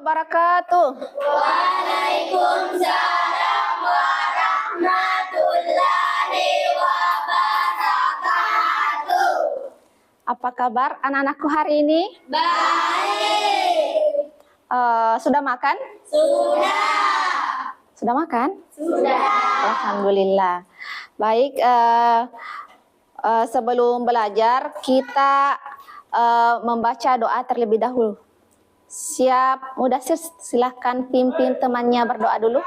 wabarakatuh. Waalaikumsalam warahmatullahi wabarakatuh. Apa kabar anak-anakku hari ini? Baik. Sudah makan? Sudah. Sudah makan? Sudah. Alhamdulillah. Baik, sebelum belajar kita membaca doa terlebih dahulu. Siap, Mudasir, silahkan pimpin temannya berdoa dulu.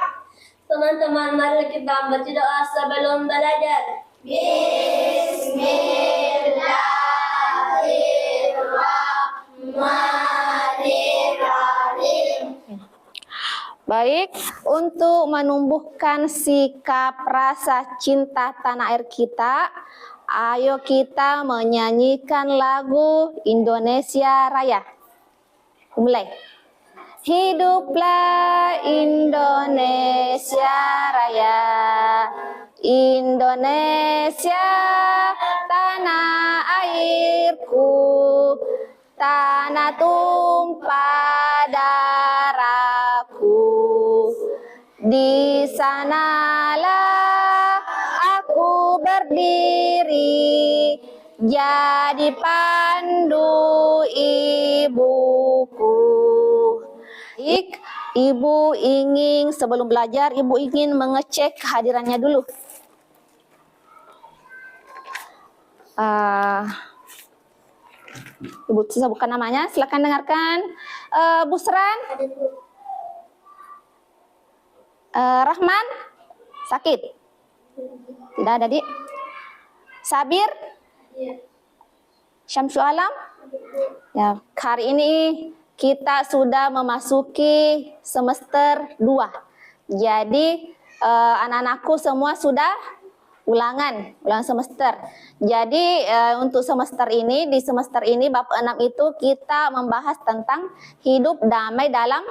Teman-teman, mari kita baca doa sebelum belajar. Bismillahirrahmanirrahim. Baik, untuk menumbuhkan sikap rasa cinta tanah air kita, ayo kita menyanyikan lagu Indonesia Raya. Mulai. Hiduplah Indonesia Raya, Indonesia tanah airku, tanah tumpah darahku. Di sanalah aku berdiri, jadi pandu ibuku. Baik, Ibu ingin sebelum belajar, Ibu ingin mengecek kehadirannya dulu. Ibu sebutkan namanya, silakan dengarkan. Busran, Rahman, sakit? Tidak ada, Dik. Sabir, Syamsul Alam. Ya, hari ini kita sudah memasuki semester 2. Jadi anak-anakku semua sudah ulangan semester. Jadi untuk semester ini, di semester ini bab 6 itu kita membahas tentang hidup damai dalam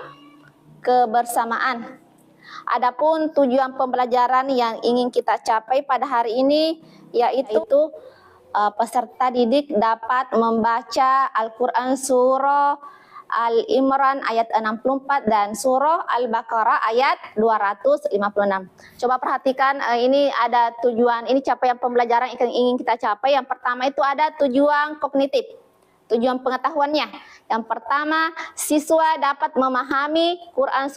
kebersamaan. Adapun tujuan pembelajaran yang ingin kita capai pada hari ini yaitu peserta didik dapat membaca Al-Quran surah Al-Imran ayat 64 dan surah Al-Baqarah ayat 256. Coba perhatikan, ini ada tujuan, ini capaian pembelajaran yang ingin kita capai. Yang pertama itu ada tujuan kognitif, tujuan pengetahuannya. Yang pertama, siswa dapat memahami Quran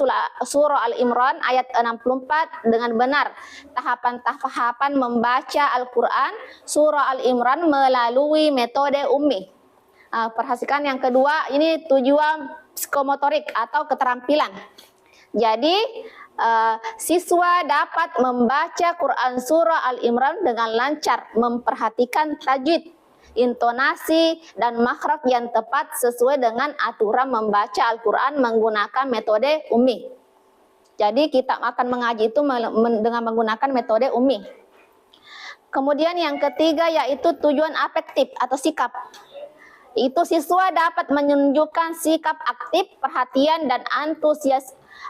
surah Al-Imran ayat 64 dengan benar. Tahapan-tahapan membaca Al-Quran surah Al-Imran melalui metode ummi. Perhatikan yang kedua, ini tujuan psikomotorik atau keterampilan. Jadi siswa dapat membaca Quran surah Al-Imran dengan lancar, memperhatikan tajwid, intonasi, dan makhraj yang tepat sesuai dengan aturan membaca Al-Quran menggunakan metode ummi. Jadi kita akan mengaji itu dengan menggunakan metode ummi. Kemudian yang ketiga yaitu tujuan afektif atau sikap. Itu siswa dapat menunjukkan sikap aktif, perhatian, dan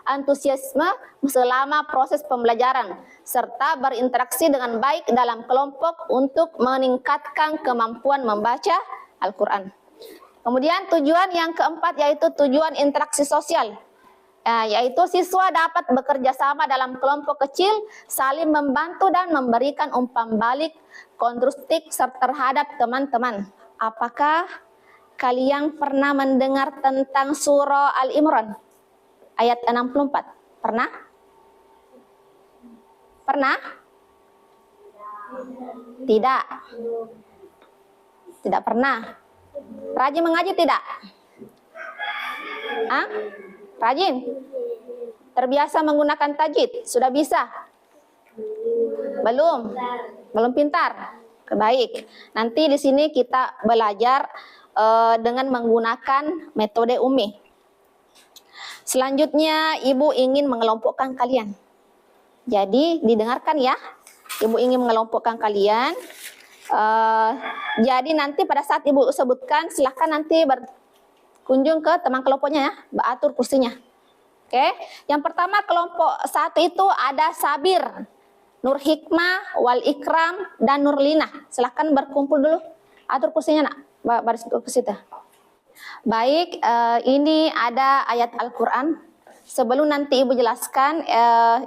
antusiasme selama proses pembelajaran, serta berinteraksi dengan baik dalam kelompok untuk meningkatkan kemampuan membaca Al-Quran. Kemudian tujuan yang keempat yaitu tujuan interaksi sosial, yaitu siswa dapat bekerja sama dalam kelompok kecil, saling membantu dan memberikan umpan balik konstruktif terhadap teman-teman. Apakah kalian pernah mendengar tentang surah Al-Imran ayat 64? Pernah? Pernah? Tidak. Tidak pernah. Rajin mengaji tidak? Rajin? Terbiasa menggunakan tajwid? Sudah bisa? Belum? Belum pintar? Baik. Nanti di sini kita belajar dengan menggunakan metode ummi. Selanjutnya, Ibu ingin mengelompokkan kalian. Jadi, didengarkan ya. Ibu ingin mengelompokkan kalian. Jadi nanti pada saat Ibu sebutkan, silahkan nanti berkunjung ke teman kelompoknya ya, atur kursinya. Oke. Yang pertama kelompok 1 itu ada Sabir, Nur Hikmah, Wal Ikram, dan Nurlina. Silahkan berkumpul dulu. Atur kursinya nak, baris ke situ. Baik, ini ada ayat Al-Quran. Sebelum nanti Ibu jelaskan,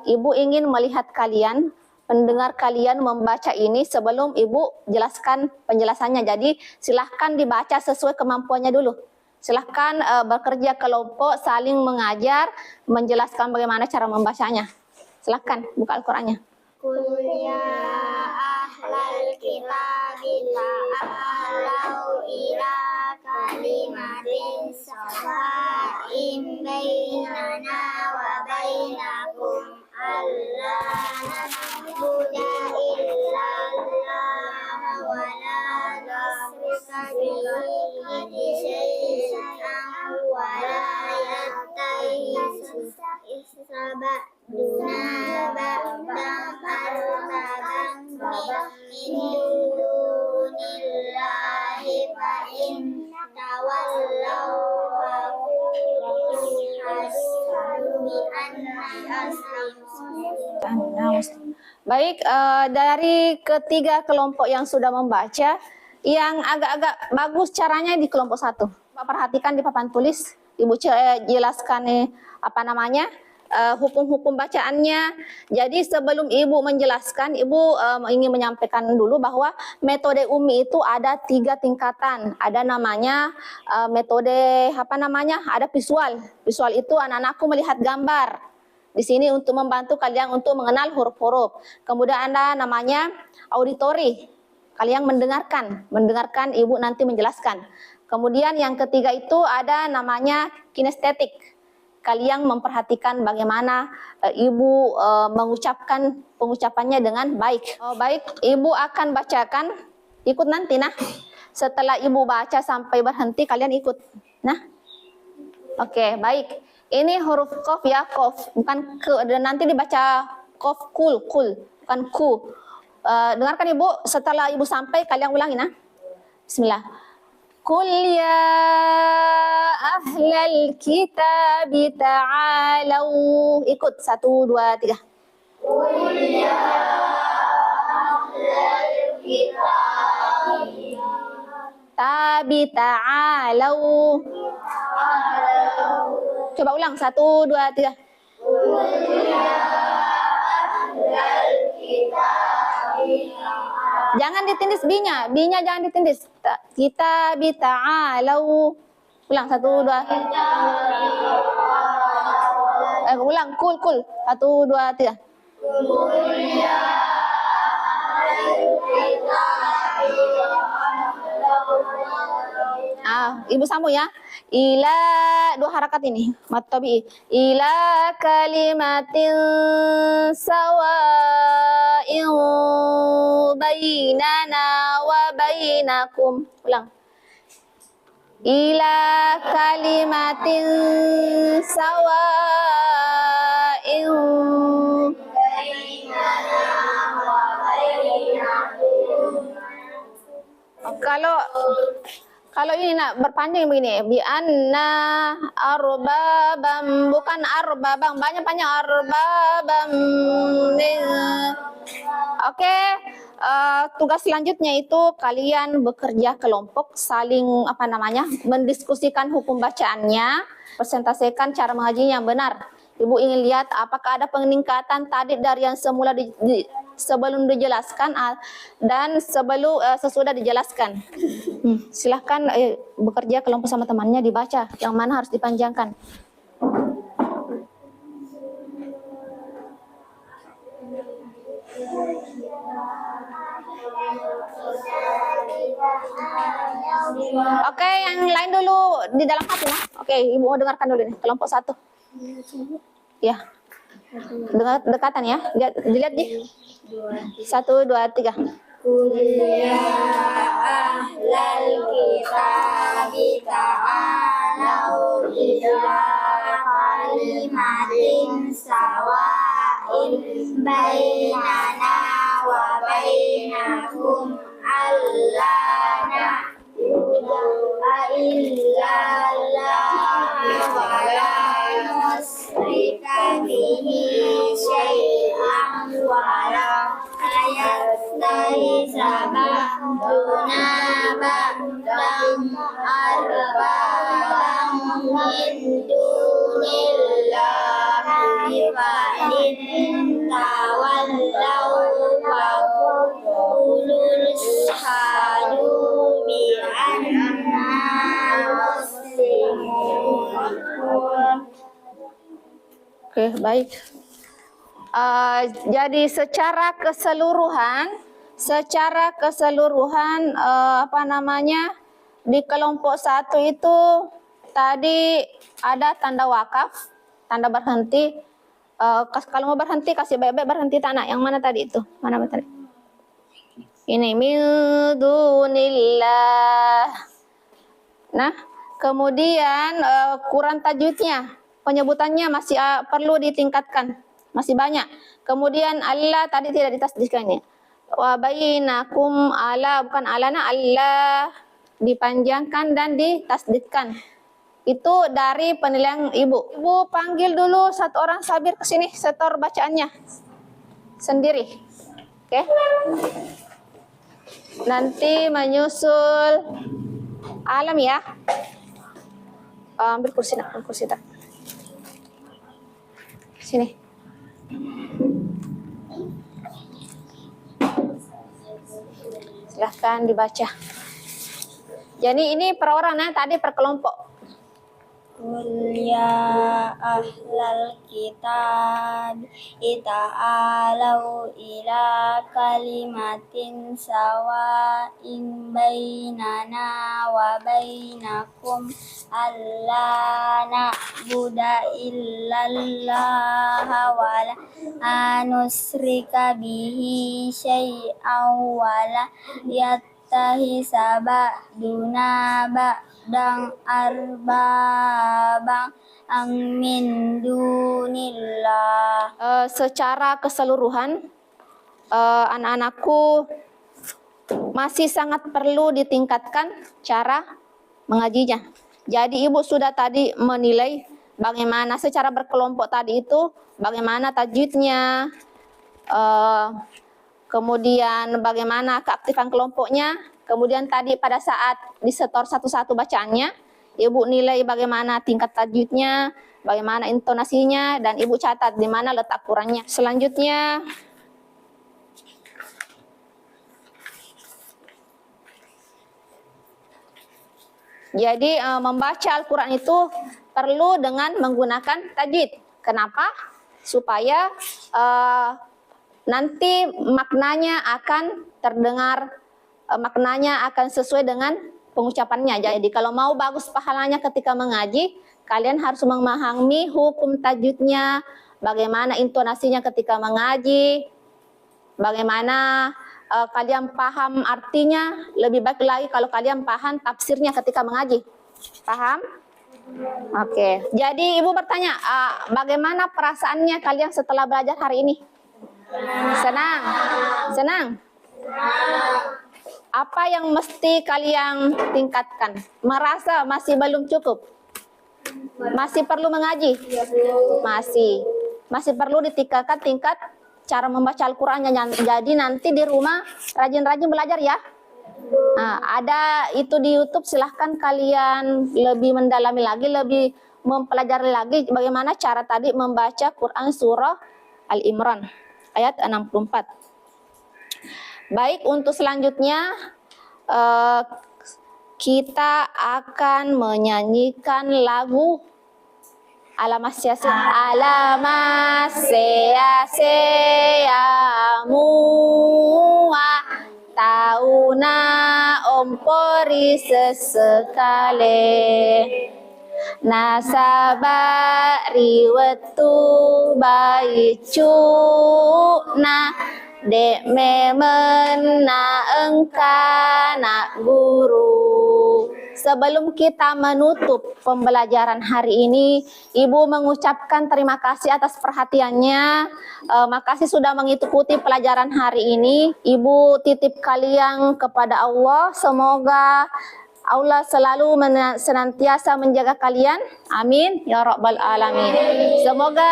Ibu ingin melihat kalian, pendengar kalian membaca ini sebelum Ibu jelaskan penjelasannya. Jadi silahkan dibaca sesuai kemampuannya dulu. Silahkan bekerja kelompok, saling mengajar, menjelaskan bagaimana cara membacanya. Silahkan buka Al-Qurannya. Qul ya ahlal kitabi ta'alau ila kalimatin sawa'in bainana wa bainakum alla na'budu illa Allah wa la nusyrika bihi syai'an wa la yattakhidha Duna ba'dam arbaban min dunillahi fa in tawallaw fa qulu hashhadu bi anna muslimun. Baik, dari ketiga kelompok yang sudah membaca, yang agak-agak bagus caranya di kelompok 1. Perhatikan di papan tulis, Ibu jelaskan apa namanya, hukum-hukum bacaannya. Jadi sebelum Ibu menjelaskan, Ibu ingin menyampaikan dulu bahwa metode Umi itu ada 3 tingkatan. Ada namanya metode apa namanya? Ada visual. Visual itu anak-anakku melihat gambar. Di sini untuk membantu kalian untuk mengenal huruf-huruf. Kemudian ada namanya auditori. Kalian mendengarkan Ibu nanti menjelaskan. Kemudian yang ketiga itu ada namanya kinestetik. Kalian memperhatikan bagaimana Ibu mengucapkan pengucapannya dengan baik. Baik, Ibu akan bacakan, ikut nanti nah. Setelah Ibu baca sampai berhenti, kalian ikut. Nah, oke, baik. Ini huruf kof ya, kof, bukan ke. Dan nanti dibaca kof kul, bukan ku. Dengarkan Ibu, setelah Ibu sampai, kalian ulangi nah. Bismillah. Qul ya ahlal kitabi ta'alau. Ikut 1, 2, 3. Qul ya ahlal kitabi ta'alau. Coba ulang 1, 2, 3. Qul ya ahlal kitabi. Jangan ditindis B-nya. B-nya jangan ditindis. Kita bita'alau. Ulang 1, 2. Ulang kul. 1, 2, 3. Ibu sambung ya. Ila 2 harakat ini. Mad tabi'i. Ila kalimatin sawa'in bainana wa bainakum. Ulang. Ila kalimatin sawa'in bainana wa bainakum. Kalau ini nak berpanjang begini, bi anna arbabam, bukan arbabam, banyak arbabam. Oke, tugas selanjutnya itu kalian bekerja kelompok, saling mendiskusikan hukum bacaannya, presentasikan cara mengajinya yang benar. Ibu ingin lihat apakah ada peningkatan tadi dari yang semula sebelum dijelaskan dan sesudah dijelaskan. Silahkan bekerja kelompok sama temannya, dibaca yang mana harus dipanjangkan. Oke, yang lain dulu di dalam hati ya. Oke, Ibu mau dengarkan dulu nih kelompok 1. Ya. Dengar dekatan ya. Dilihat di 1, 2, 3. Qul ya ahlal kitabi ta'alau ila kalimatin sawa'in bainana wa bainakum alla na'budu illa Allah wa la nusyrika bihi syai'an wa la yastahiza ba'duna ba'dan arbaba من دون الله فإن تولوا فقولوا اشهدوا بأننا مسلمون. Oke, baik. Jadi secara keseluruhan apa namanya, di kelompok 1 itu tadi ada tanda wakaf, tanda berhenti. Kalau mau berhenti kasih baik-baik berhenti tanah. Yang mana tadi itu? Mana tadi? Ini min dunillah. Nah, kemudian Quran tajwidnya, penyebutannya masih perlu ditingkatkan, masih banyak. Kemudian Allah tadi tidak ditasdidkannya. Wa bainakum ala, bukan alana, Allah dipanjangkan dan ditasdidkan. Itu dari penilaian Ibu. Ibu panggil dulu satu orang sabir ke sini, setor bacaannya sendiri. Oke. Nanti menyusul Alam ya. Ambil kursi nak, Sini. Silahkan dibaca. Jadi ini per orang, tadi per kelompok. Qul ya ahlal kitab ta'alau ila kalimatin sawa'in bainana wa bainakum alla na'budu illallaha wa la nusyrika bihi syai'an wa la yattahisa ba'duna ba'dan arbabang min dunillah. Secara keseluruhan anak-anakku masih sangat perlu ditingkatkan cara mengajinya. Jadi Ibu sudah tadi menilai bagaimana secara berkelompok tadi itu, bagaimana tajwidnya, kemudian bagaimana keaktifan kelompoknya. Kemudian tadi pada saat disetor satu-satu bacaannya, Ibu nilai bagaimana tingkat tajwidnya, bagaimana intonasinya, dan Ibu catat di mana letak kurangnya. Selanjutnya, jadi membaca Al-Quran itu perlu dengan menggunakan tajwid. Kenapa? Supaya nanti maknanya akan terdengar, maknanya akan sesuai dengan pengucapannya. Jadi kalau mau bagus pahalanya ketika mengaji, kalian harus memahami hukum tajwidnya, bagaimana intonasinya ketika mengaji, bagaimana kalian paham artinya. Lebih baik lagi kalau kalian paham tafsirnya ketika mengaji. Paham? Oke. Jadi Ibu bertanya, bagaimana perasaannya kalian setelah belajar hari ini? Senang? Senang? Apa yang mesti kalian tingkatkan? Merasa masih belum cukup? Masih perlu mengaji? Masih perlu ditingkatkan tingkat cara membaca Al-Qur'annya. Jadi nanti di rumah rajin-rajin belajar ya. Nah, ada itu di YouTube, silahkan kalian lebih mendalami lagi, lebih mempelajari lagi bagaimana cara tadi membaca Quran surah Al-Imran ayat 64. Baik, untuk selanjutnya kita akan menyanyikan lagu Alamasya mua tauna ompori sesekale nasaba riwetu baicuna dek memena engkana guru. Sebelum kita menutup pembelajaran hari ini, Ibu mengucapkan terima kasih atas perhatiannya. Makasih sudah mengikuti pelajaran hari ini. Ibu titip kalian kepada Allah. Semoga Allah selalu senantiasa menjaga kalian. Amin ya rabbal alamin. Semoga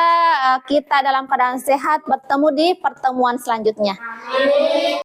kita dalam keadaan sehat, bertemu di pertemuan selanjutnya.